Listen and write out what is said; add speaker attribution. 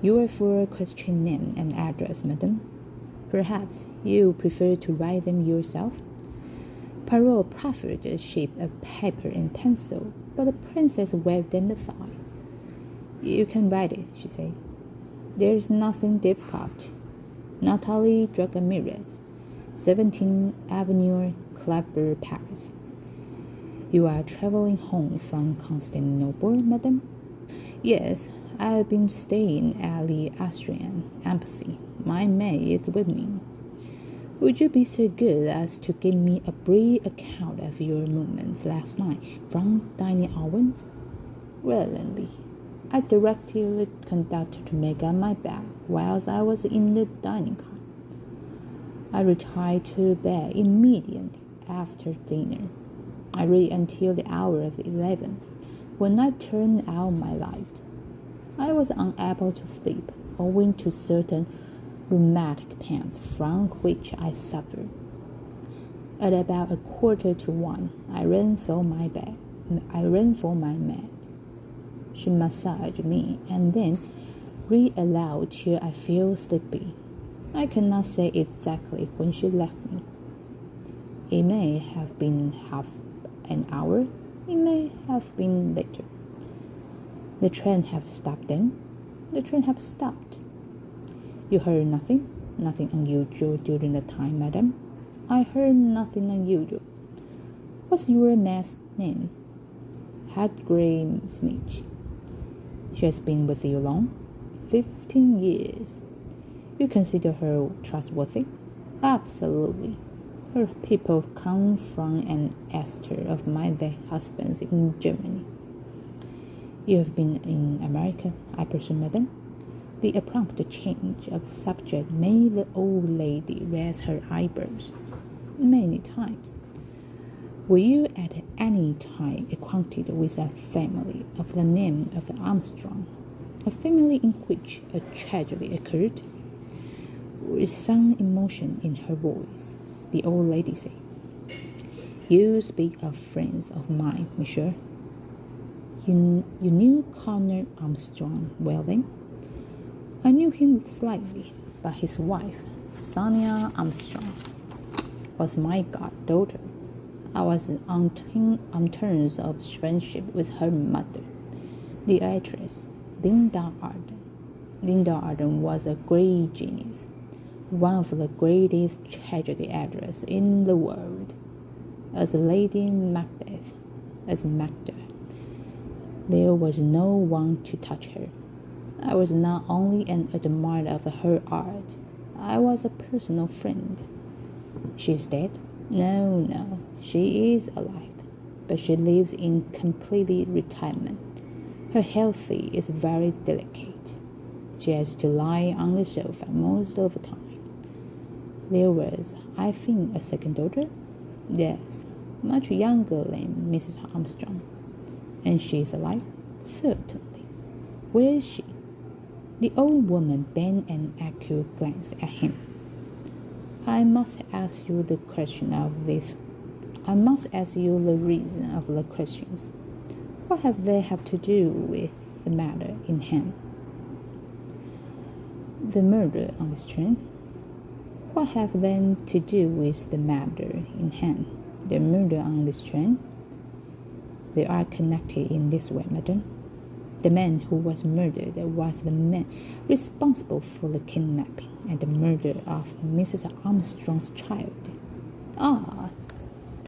Speaker 1: Your full Christian name and address, madam. Perhaps you prefer to write them yourself? Poirot proffered a sheet of paper and pencil, but the princess waved them aside. You can write it, she said. There's nothing difficult. Natalie Dragomir, 17th Avenue, Clapper, Paris. You are traveling home from Constantinople, madam? Yes, I've been staying at the Austrian embassy. My maid is with me. Would you be so good as to give me a brief account of your movements last night from dining hours? Willingly. I directed the conductor to make up my bed whilst I was in the dining car. I retired to bed immediately after dinner. I read until the hour of 11, when I turned out my light. I was unable to sleep, owing to certain rheumatic pains from which I suffered. At about 1:15, I ran for my maid. She massaged me and then read aloud till I feel sleepy. I cannot say exactly when she left me. It may have been half an hour. It may have been later. The train had stopped then. The train had stopped. You heard nothing? Nothing unusual during the time, madam? I heard nothing unusual. What's your maid's name? Hadgrave Smith. She has been with you long? 15 years. You consider her trustworthy? Absolutely. Her people come from an estate of my late husband's in Germany. You have been in America, I presume, madam? The abrupt change of subject made the old lady raise her eyebrows. Many times. Were you at any time acquainted with a family of the name of Armstrong, a family in which a tragedy occurred? With some emotion in her voice, the old lady said, You speak of friends of mine, monsieur. You knew Colonel Armstrong well then? I knew him slightly, but his wife, Sonia Armstrong, was my goddaughter. I was on terms of friendship with her mother, the actress Linda Arden. Linda Arden was a great genius, one of the greatest tragedy actresses in the world. As Lady Macbeth, as Macbeth, there was no one to touch her. I was not only an admirer of her art, I was a personal friend. She's dead? No, she is alive, but she lives in complete retirement. Her health is very delicate. She has to lie on the sofa most of the time. There was, I think, a second daughter? Yes, much younger than Mrs. Armstrong. And she is alive? Certainly. Where is she? The old woman bent an acute glance at him. I must ask you the reason of the questions. What have they to do with the matter in hand? The murder on this train? What have they to do with the matter in hand? The murder on this train? They are connected in this way, madam. The man who was murdered was the man responsible for the kidnapping and the murder of Mrs. Armstrong's child. Ah,